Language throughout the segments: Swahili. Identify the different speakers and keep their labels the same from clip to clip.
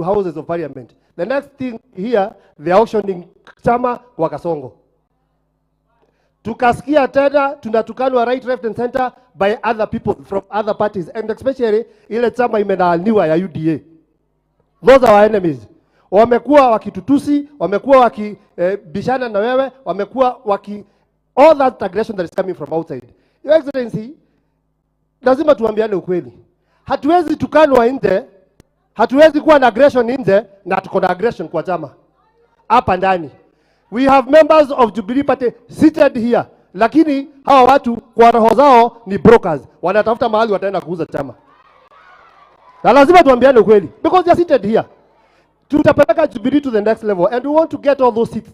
Speaker 1: houses of parliament. The next thing here, they are auctioning chama kwa Kasongo. Tukasikia tena tunatukanwa right, left and center by other people from other parties, and especially ile chama imenaaniwa ya UDA. Those are our enemies. Wamekuwa wakitutusi, wamekuwa wakibishana na wewe, wamekuwa all that aggression that is coming from outside. Your Excellency, lazima tuambiane ukweli. Hatuwezi tukanwa nje, hatuwezi kuwa na aggression nje na tuko na aggression kwa chama hapa ndani. We have members of Jubilee Party seated here, lakini hawa watu kwa roho zao ni brokers. Wanatafuta mahali wataenda kuuza chama. Na lazima tuambiane ukweli, because they are seated here. Tutapeleka Jubilee to the next level, and we want to get all those seats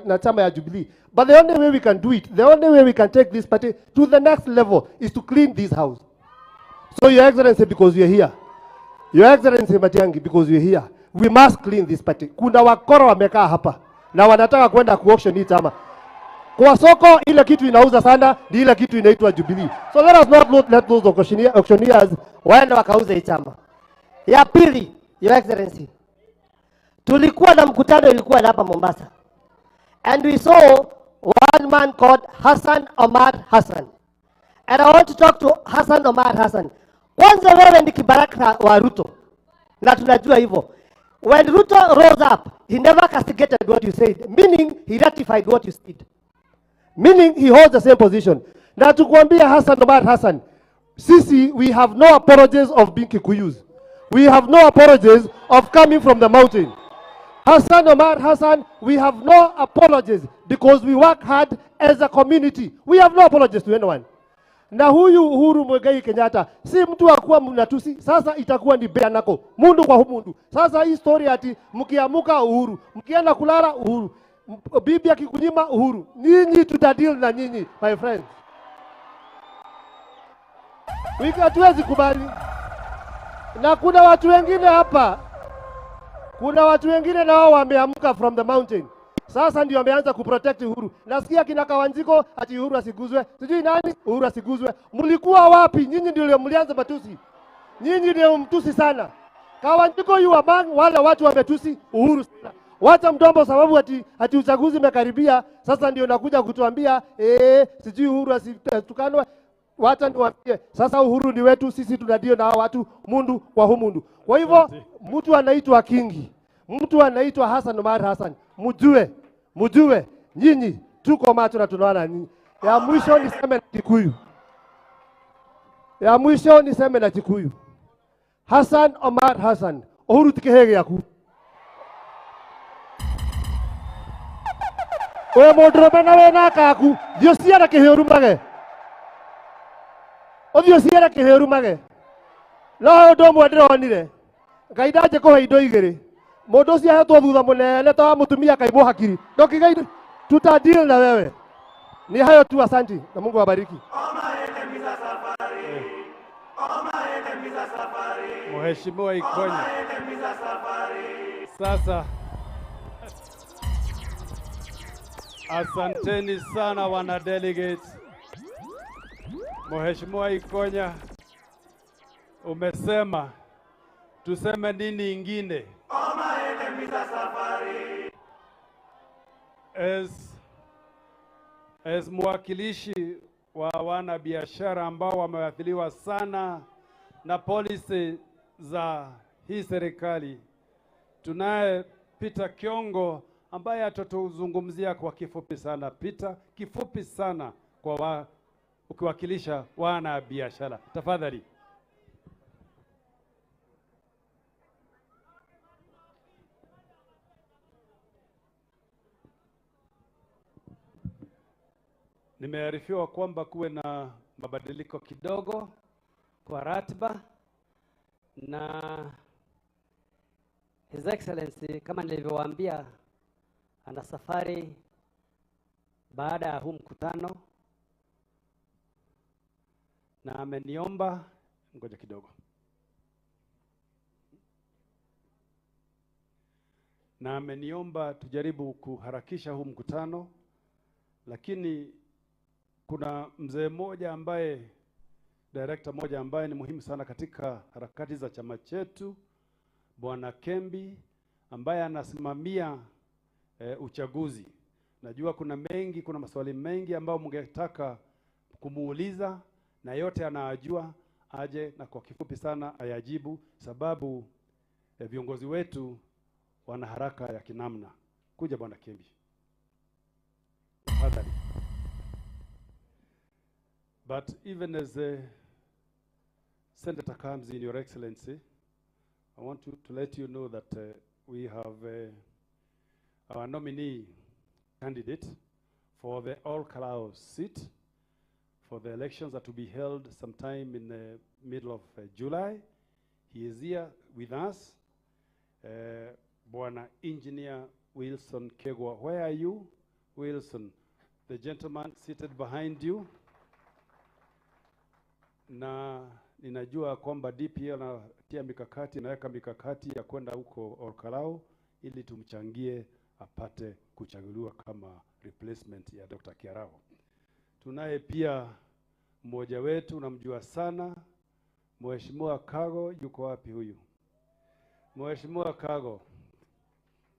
Speaker 1: na chama ya Jubilee. But the only way we can do it, the only way we can take this party to the next level is to clean this house. So Your Excellency, because you are here, Your Excellency Matiang'i, because you are here, we must clean this party. Kuna wakora wamekaa hapa na wanataka kwenda kuauction hii chama. Kwa soko ile kitu inauza sana ni ile kitu inaitwa Jubilee. So let us not let those auctioneers waende wakauze hii chama.
Speaker 2: Ya pili, Your Excellency, tulikuwa na mkutano ilikuwa hapa Mombasa, and we saw one man called Omar Hassan, and I want to talk to Omar Hassan. Kwanza wewe ni kibaraka wa Ruto na tunajua hivyo. When Ruto rose up, he never castigated what you said, meaning he ratified what you said,
Speaker 1: meaning he holds the same position. Na tukuambia Omar Hassan, sisi, we have no apologies of being Kikuyus. We have no apologies of coming from the mountain. Omar Hassan, we have no apologies because we work hard as a community. We have no apologies to anyone. Na huyu Uhurukenyatta si mtu wa kuwa mnatusi, sasa itakuwa ni bea nako mundu kwa mundu. Sasa hii story ati mkiamuka Uhuru, mkienda kulala Uhuru, bibi akikunyima Uhuru, nyinyi tutadeal na nyinyi, my friends. Hatuwezi kubali. Na kuna watu wengine hapa, kuna watu wengine nao wameamka from the mountain. Sasa ndio wameanza kuprotect Uhuru. Nasikia kina Kawanjiko ati Uhuru asiguzwe. Sijui nani Uhuru asiguzwe. Mlikuwa wapi? Nyinyi ndio mlianza matusi. Nyinyi ndio mtusi sana. Kawanjiko yu among wale watu wametusi Uhuru sana. Wacha mdombo sababu ati uchaguzi umekaribia. Sasa ndio nakuja kutuambia sijui Uhuru asitukanwe. Wacha niwaambie, sasa Uhuru ni wetu, sisi tunadio na watu mundu kwa humundu. Kwa hivyo mtu anaitwa Kingi, mtu anaitwa Omar Hassan, mjue nyinyi tuko macho na tunaona nyinyi. Ya mwisho niseme na Kikuyu. Omar Hassan, Uhuru tikehege yaku. Oye modrobe na wena kaku, Dios siara keheru mage. Othio siara keheru mage. No ndo mwendero onire. Ngai ndaje ko heindo igiri. Mundu cia hetwo thutha munene ta mutumia kaimwo hakiri. Ndokigai tutadeal na wewe. Ni hayo tu, asante na Mungu awabariki.
Speaker 3: Mheshimiwa Ikonya. Sasa asanteni sana wana delegates. Mheshimiwa Ikonya, umesema tuseme nini ingine? As mwakilishi wa wana biashara ambao wameathiriwa sana na policy za hii serikali, tunaye Peter Kiongo ambaye atatuzungumzia kwa kifupi sana. Peter, kifupi sana kwa ukiwakilisha wana biashara. Tafadhali. Nimearifiwa kwamba kuwe na mabadiliko kidogo kwa ratiba, na
Speaker 2: His Excellency kama nilivyowaambia ana safari baada ya huu mkutano,
Speaker 3: na ameniomba, ngoja kidogo, na ameniomba tujaribu kuharakisha huu mkutano, lakini kuna mzee mmoja director mmoja ambaye ni muhimu sana katika harakati za chama chetu, Bwana Kembi ambaye anasimamia uchaguzi. Najua kuna maswali mengi ambayo mngetaka kumuuliza na yote anajua, aje na kwa kifupi sana ayajibu, sababu viongozi wetu wana haraka ya kinamna. Kuja Bwana Kembi. Tafadhali. But even as a senator comes in, Your Excellency, I want to let you know that we have our nominee candidate for the All-Kalau seat for the elections that will be held sometime in the middle of July. He is here with us. Bwana Engineer Wilson Kegwa. Where are you, Wilson? The gentleman seated behind you. Na ninajua kwamba DPL anatia mikakati, naweka mikakati ya kwenda huko All-Kalau ili tumchangie apate kuchaguliwa kama replacement ya Dr. Kiarao. Tunaye pia mmoja wetu unamjua sana, Mheshimiwa Kago. Yuko wapi huyu? Mheshimiwa Kago.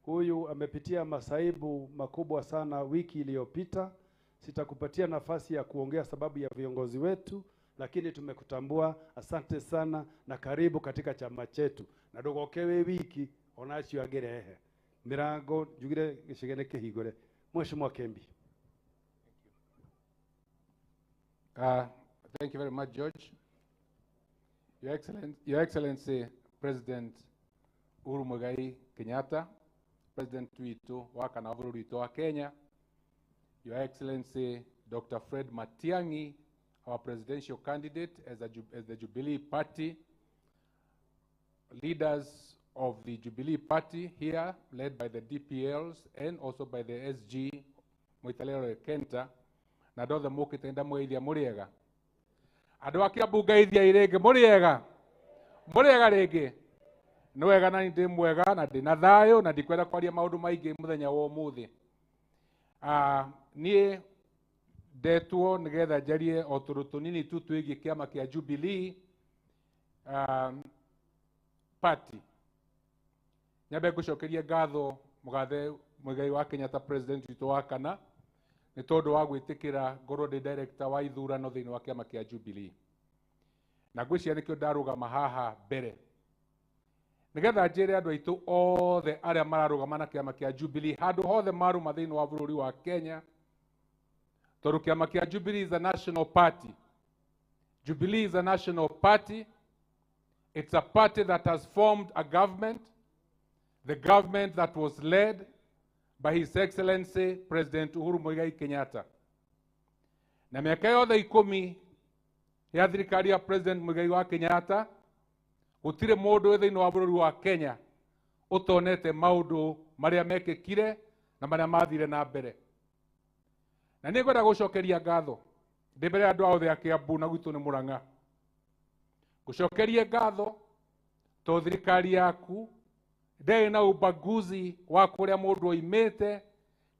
Speaker 3: Huyu amepitia masaibu makubwa sana wiki iliyopita. Sitakupatia nafasi ya kuongea sababu ya viongozi wetu, lakini tumekutambua. Asante sana na karibu katika chama chetu. Na dogokewe wiki onacio agerehe. Mirango jugire gishigene kihigore. Mheshimiwa Kembi.
Speaker 4: Thank you very much, George. Your Excellency, President Uhurukenyatta, President Witu waka na bũrũri witũ wa Kenya, Your Excellency Dr. Fred Matiang'i, our presidential candidate as the Jubilee Party, leaders of the Jubilee Party here, led by the DPLs and also by the SG, Uhurukenyatta, na ndothe mũkĩte ndamũgeithia mũrĩega. Andũ a Kiambu ngeithia irĩngĩ mũrĩega. Mũrĩega rĩngĩ. Nĩ wega na ndĩ mwega na ndĩ na thayũ na ndikwenda kwaria maũndũ maingĩ mũthenya wa ũmũthĩ. Niĩ ndetwo nĩgetha njarie o tũrũ tũnini tu twĩgiĩ kĩama kĩa Jubilee Party. Nyambe ngũcokerie ngatho mũgathe Muigai wa Kenyatta, president witũ wa kana, nĩ tondũ wa gwĩtĩkĩra ngorwo ndĩ director wa ithurano thĩinĩ wa kĩama kĩa Jubilee. Na ngwĩciria nĩkĩo ndarũgama haha mbere, nĩgetha njĩre andũ aitũ othe arĩa mararũgama na kĩama kĩa Jubilee handũ hothe marũma thĩinĩ wa bũrũri wa Kenya, tondũ kĩama kĩa Jubilee is a national party. Jubilee is a national party. It's a party that has formed a government, the government that was led by His Excellency President Uhuru Muigai Kenyatta. Na miaka yothe 10 ya thirikari ya President Muigai wa Kenyatta, gũtirĩ mũndũ thĩinĩ wa bũrũri wa Kenya ũtonete maũndũ marĩa mekĩkire na marĩa mathire na mbere. Na nĩ ngwenda gũcokeria ngatho ndĩ mbere ya andũ othe a Kiambu na gwitũ nĩ Mũrang'a. Gũcokeria ngatho tondũ thirikari yaku ndĩrĩ na ubaguzi wa kũrĩa mũndũ oimĩte,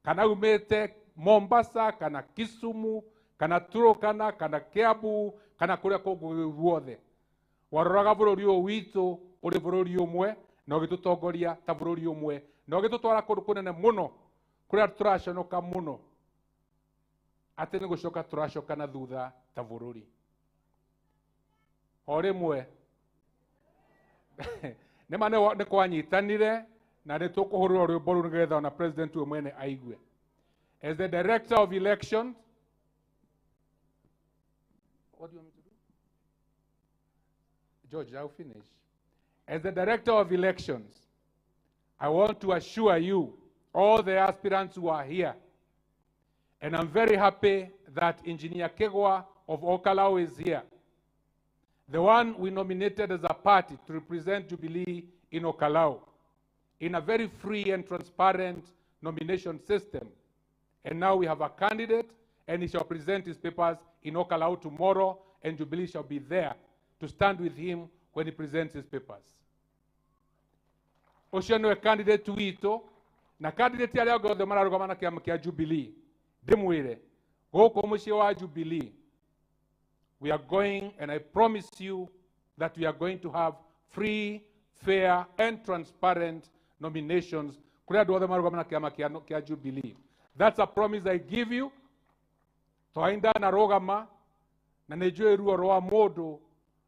Speaker 4: kana umĩte Mombasa, kana Kisumu, kana Turkana, kana Kiambu, kana kũrĩa kũngĩ guothe. Waroraga bũrũri ũyũ witũ ũrĩ bũrũri ũmwe na ũgĩtũtongoria ta bũrũri ũmwe na ũgĩtũtwara kũndũ kũnene mũno kũrĩa tũraconoka mũno, atĩ nĩ gũcoka tũracoka na thutha ta bũrũri. O rĩmwe nĩma nĩ kwanyitanire na nĩ tũkũhũrĩrwo rwĩmbo rũu nĩgetha ona president ũyũ mwene aigue. As the director of elections, what do you want me to do? George, I'll finish. As the director of elections, I want to assure you, all the aspirants who are here, and I'm very happy that Engineer Kegwa of All-Kalau is here. The one we nominated as a party to represent Jubilee in All-Kalau, in a very free and transparent nomination system. And now we have a candidate, and he shall present his papers in All-Kalau tomorrow, and Jubilee shall be there to stand with him when he presents his papers. Ucio niwe candidate witũ, na candidate arĩa angĩ othe mararũgama na kĩama kĩa Jubilee, ndĩmwĩre gũkũ mũciĩ wa Jubilee, we are going, and I promise you that we are going to have free, fair and transparent nominations kuri andu othe marugama na kiama kia Jubilee. That's a promise I give you. Twainda na rogama na nejue ruo roa modu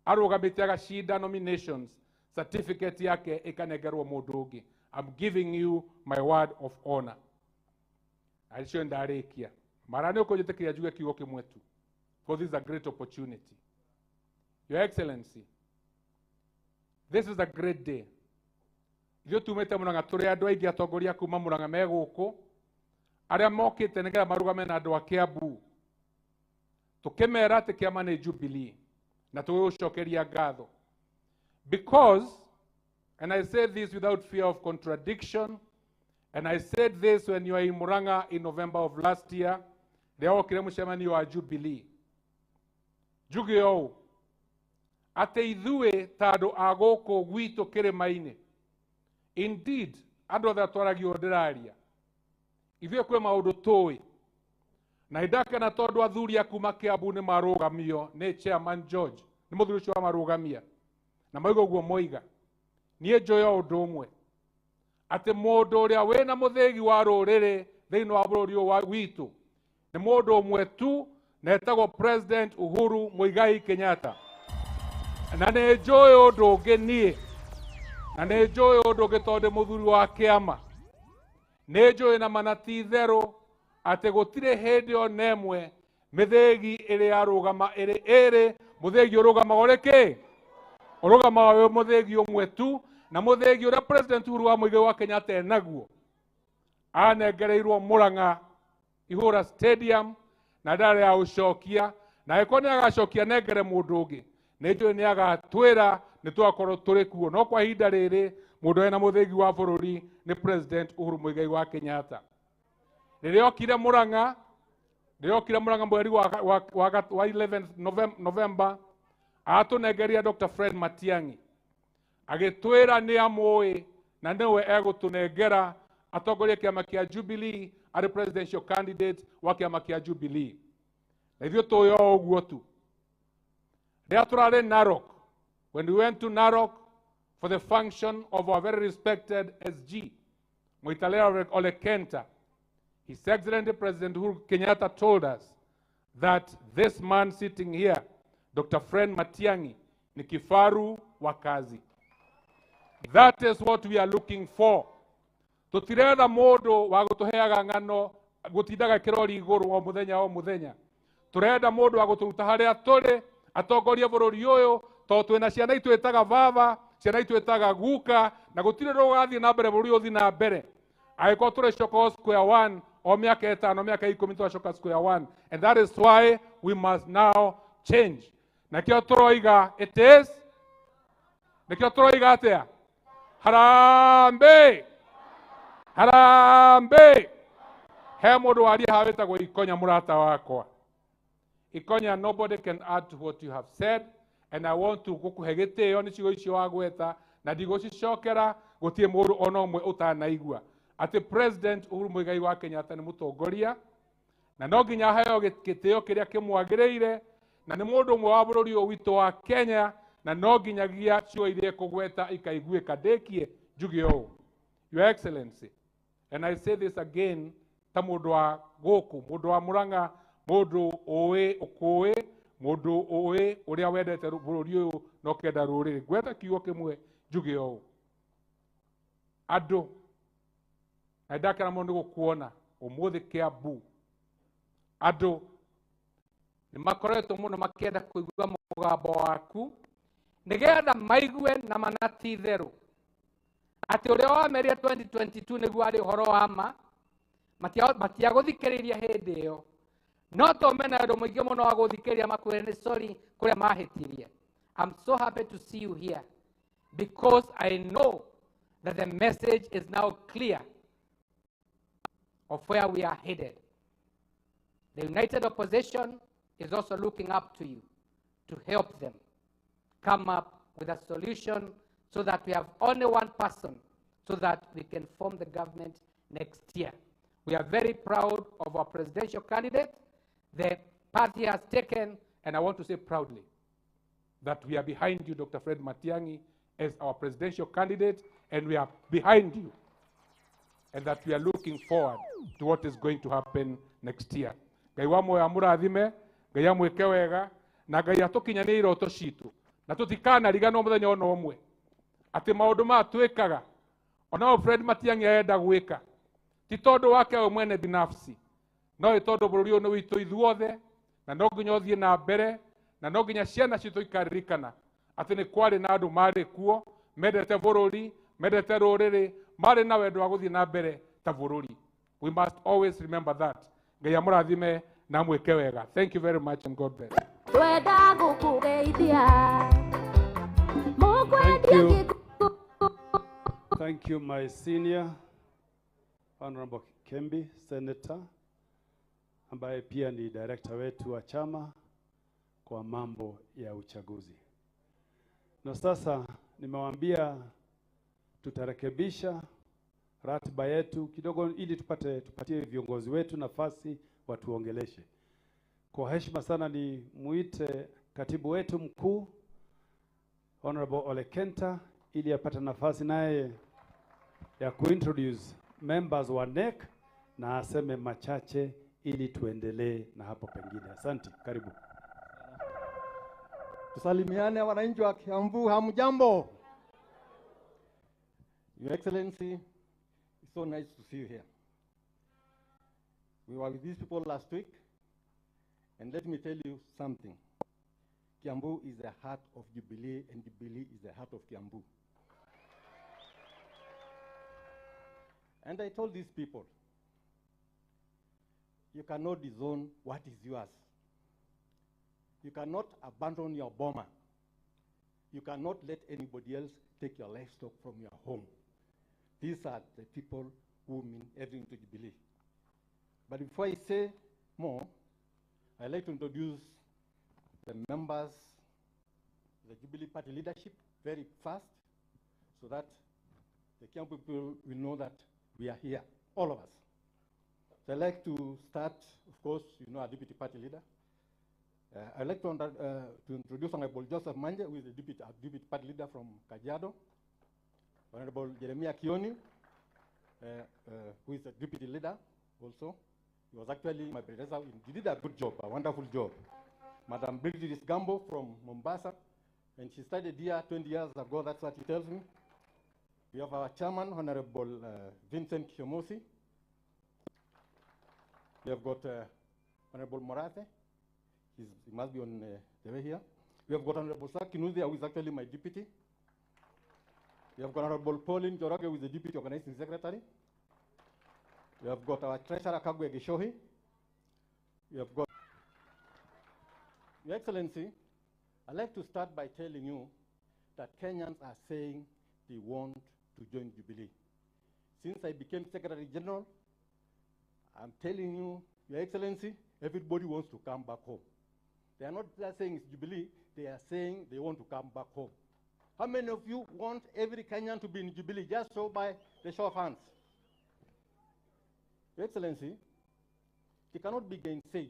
Speaker 4: arugamite agashida nominations, certificate yake ikanegerwo mundu ungi. I'm giving you my word of honor. Aisho ndarekia marani ukojetekia juge kiugo kimwe tu, for this is a great opportunity. Your Excellency, this is a great day. Ithuĩ tumĩte Mũrang'a tũrĩ andũ aingĩ atongoria kuma Mũrang'a me gũkũ arĩa mokĩte nĩgetha marugame na andũ a Kiambu, tũkĩmera atĩ kĩama nĩ Jubilee na tũgũcokeria ngatho, because, and I say this without fear of contradiction, and I said this when you were in Mũrang'a in November of last year, rĩrĩa wokire mũcemanio wa Jubilee, njuge ũũ atĩ ithuĩ ta andũ a gũkũ gwitũ kĩrĩma-inĩ, indeed andũ othe atwaragio ndĩraria, ithuĩ kwĩ maũndũ tũĩ na ndakena tondũ athuri a kuma Kiambu nĩ marũgamio nĩ Chairman George, nĩ mũthuri ũcio marũgamia na mauga ũguo moiga. Niĩ njũĩ ũndũ ũmwe atĩ mũndũ ũrĩa wĩna mũthĩgi wa rũrĩrĩ thĩinĩ wa bũrũri ũyũ witũ nĩ mũndũ ũmwe tu na etagwo President Uhuru Kenyatta. Na nĩ njũĩ ũndũ ũngĩ niĩ, na nĩ njũĩ ũndũ ũngĩ tondũ mũthuri wa kĩama, nĩ njũĩ na manati therũ atĩ gũtirĩ hĩndĩ o na ĩmwe mĩthĩgi ĩrĩ yarũgama ĩrĩ mũthĩgi ũrũgamaga ũrĩ kĩ? Ũrũgamaga wĩ mũthĩgi ũmwe tu, na mũthĩgi ũrĩa President Uhuru Kenyatta enaguo anengereirwo Mũrang'a Ihũra Stadium na ndarĩ ya gũcokia, na angĩkorwo nĩ agacokia nengere mũndũ ũngĩ, nĩ njũĩ nĩ agatwĩra nĩ twakorwo tũrĩ kuo. No kwa ihinda rĩrĩ mũndũ ena mũthĩgi wa bũrũri nĩ President Uhuru Kenyatta. Rĩrĩa okire Mũrang'a mweri wa 11th November, atũnengeria Dr. Fred Matiang'i agĩtwĩra nĩ amũĩ na nĩwe egũtũnengera atongorie kĩama kĩa Jubilee arĩ presidential candidate wa kĩama kĩa Jubilee. Na ithuĩ tũĩ o ũguo tu. Rĩrĩa tũrarĩ Narok, when we went to Narok for the function of our very respected SG, Muitalera Ole Kenta, His Excellency President Uhuru Kenyatta told us that this man sitting here, Dr. Fred Matiang'i, ni kifaru wa kazi. That is what we are looking for. Tutirenda mũndũ wa gũtũheaga ng'ano gũtindaga kĩrori igũrũ o mũthenya. Turenda mũndũ wa gũtũruta harĩa tũrĩ atongoria bũrũri ũyũ, tondũ twĩna ciana itũ ĩtaga baba, ciana itũ ĩtaga guka, na gũtirĩ rũgathiĩ na mbere bũrũri ũthiĩ na mbere angĩkorwo tũrĩcoka square one o mĩaka ĩtano mĩaka 10 twacoka square one. And that is why we must now change. Nakĩo tũroiga it is, nakĩo tũroiga atĩa? Harambe! Harambe! He mũndũ waria haha wĩtagwo Ikonya mũrata wakwa. Ikonya, nobody can add to what you have said, and I want to gũkũhe gĩtĩo nĩ ciugo icio wagweta na ndigũcicokera, gũtirĩ mũndũ ona ũmwe ũtanaigua atĩ President Uhuru Kenyatta nĩ mũtongoria na no nginya aheo gĩtĩo kĩrĩa kĩmwagĩrĩire, na nĩ mũndũ ũmwe wa bũrũri ũyũ witũ wa Kenya, na no nginyagia ciugo iria kũgweta ikaiguĩka. Ndĩkie njuge ũũ, Your Excellency, and I say this again, ta mũndũ wa gũkũ, mũndũ wa Mũrang'a, mũndũ ũĩ ũkũĩ, mũndũ ũĩ ũrĩa wendete bũrũri ũyũ na ũkenda rũrĩrĩ, ngwenda kiugo kĩmwe njuge ũũ. Andũ na ndakena mũno nĩ gũkuona ũmũthĩ Kiambu, andũ nĩ makoretwo mũno makĩenda kũigua mũgambo waku nĩgetha maigue na manati therũ atĩ ũrĩa wamerire 2022 nĩguo arĩ ũhoro wa ma, matiagũthikĩrĩria hĩndĩ ĩyo, no to mena andũ mũingĩ mũno wa gũthikĩrĩria makwĩre nĩ sorry kũrĩa mahĩtirie. I'm so happy to see you here because I know that the message is now clear of where we are headed. The united opposition is also looking up to you to help them come up with a solution so that we have only one person so that we can form the government next year. We are very proud of our presidential candidate, the path he has taken, and I want to say proudly that we are behind you, Dr. Fred Matiang'i, as our presidential candidate, and we are behind you, and that we are looking forward to what is going to happen next year. Ngai wa moyo amurathime, Ngai amwike wega, na Ngai atukinyanĩrie iroto citu, na tutikanariganwo muthenya ona ũmwe ati maundu ma twikaga ona Fred Matiang'i enda gwika ti tondu wake we mwene binafsi, no tondu bururi uyu ni witu ithuothe, na no nginya uthie na mbere, na no nginya ciana citu ikaririkana ati ni kwari na andu mari kuo mendete bururi, mendete ruriri, mari na wendo wa guthie na mbere ta bururi. We must always remember that. Ngai amurathime na amwike wega. Thank you very much and God bless.
Speaker 3: Thank you, my senior Honorable Kembi, Senator, ambaye pia ni director wetu wa chama kwa mambo ya uchaguzi. Na sasa nimewaambia tutarekebisha ratiba yetu kidogo ili tupatie viongozi wetu nafasi watuongeleshe. Kwa heshima sana ni muite katibu wetu mkuu Honorable Olekenta ili apate nafasi naye ya kuintroduce members wa NEC na aseme machache ili tuendelee na hapo pengine. Asante, karibu.
Speaker 5: Tusalimiane wananchi wa Kiambu, hamjambo? Your Excellency, it's so nice to see you here. We were with these people last week, and let me tell you something. Kiambu is the heart of Jubilee, and Jubilee is the heart of Kiambu. And I told these people, you cannot disown what is yours. You cannot abandon your bomber. You cannot let anybody else take your livestock from your home. These are the people who mean everything to Jubilee. But before I say more, I'd like to introduce the members, the Jubilee Party leadership very fast, so that the Kiambu people will know that we are here, all of us. So I'd like to start, of course, you know, our Deputy Party leader. I'd like to introduce Honorable Joseph Manje, who is the Deputy Party leader from Kajiado. Honorable Jeremiah Kioni, who is the Deputy leader also. He was actually my predecessor. He did a good job, a wonderful job. Madam Brigidis Gambo from Mombasa, and she started here 20 years ago, that's what he tells me. We have our chairman, Honorable Vincent Kiomosi. We have got Honorable Morate. He must be on the way here. We have got Honorable Sakinuzi, who is actually my deputy. We have got Honorable Pauline Joroge, who is the deputy organizing secretary. We have got our treasurer, Kagwe Gishohi. We have got... Your Excellency, I'd like to start by telling you that Kenyans are saying they want to join Jubilee. Since I became Secretary General, I'm telling you, Your Excellency, everybody wants to come back home. They are not just saying it's Jubilee, they are saying they want to come back home. How many of you want every Kenyan to be in Jubilee? Just show by the show of hands. Your Excellency, it cannot be gainsaid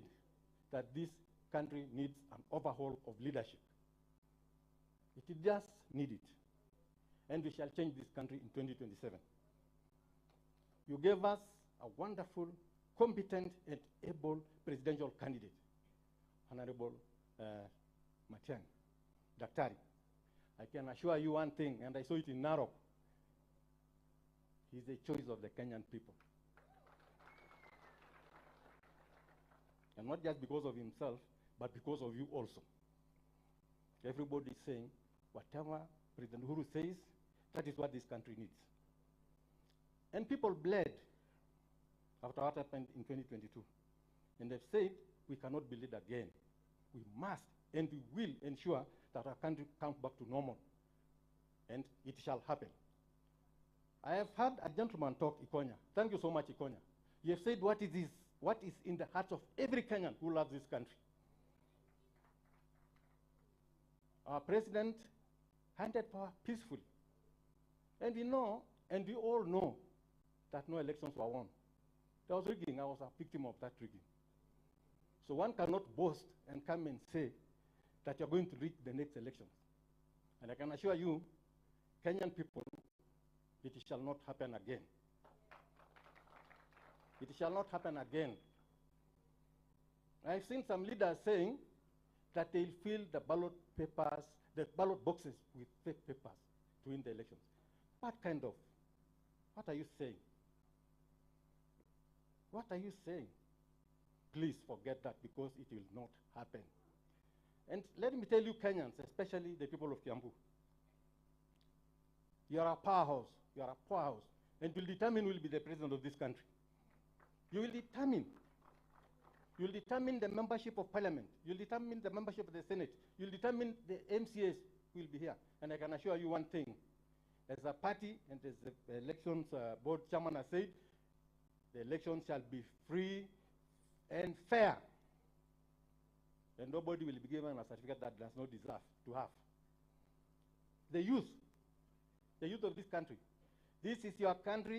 Speaker 5: that this country needs an overhaul of leadership. It just needs it. And we shall change this country in 2027. You gave us a wonderful, competent, and able presidential candidate, Honorable Matiang'i, Daktari. I can assure you one thing, and I saw it in Narok. He's the choice of the Kenyan people. And not just because of himself, but because of you also. Everybody is saying, whatever President Uhuru says, that is what this country needs. And people bled after what happened in 2022. And they've said, we cannot be led again. We must, and we will ensure that our country comes back to normal. And it shall happen. I have heard a gentleman talk, Ikonya. Thank you so much, Ikonya. You have said what is in the heart of every Kenyan who loves this country. Our president handed power peacefully. And we know, and we all know, that no elections were won. There was rigging. I was a victim of that rigging. So one cannot boast and come and say that you're going to rig the next elections. And I can assure you Kenyan people, it shall not happen again. It shall not happen again. I've seen some leaders saying that they'll fill the ballot papers, the ballot boxes with fake papers to win the elections. What are you saying? What are you saying? Please forget that, because it will not happen. And let me tell you, Kenyans, especially the people of Kiambu, you are a powerhouse, you are a powerhouse, and you'll determine who will be the president of this country. You will determine. You'll determine the membership of parliament. You'll determine the membership of the Senate. You'll determine the MCAs who will be here. And I can assure you one thing. As a party and as the elections board chairman has said, the elections shall be free and fair. And nobody will be given a certificate that does not deserve to have. The youth of this country, this is your country.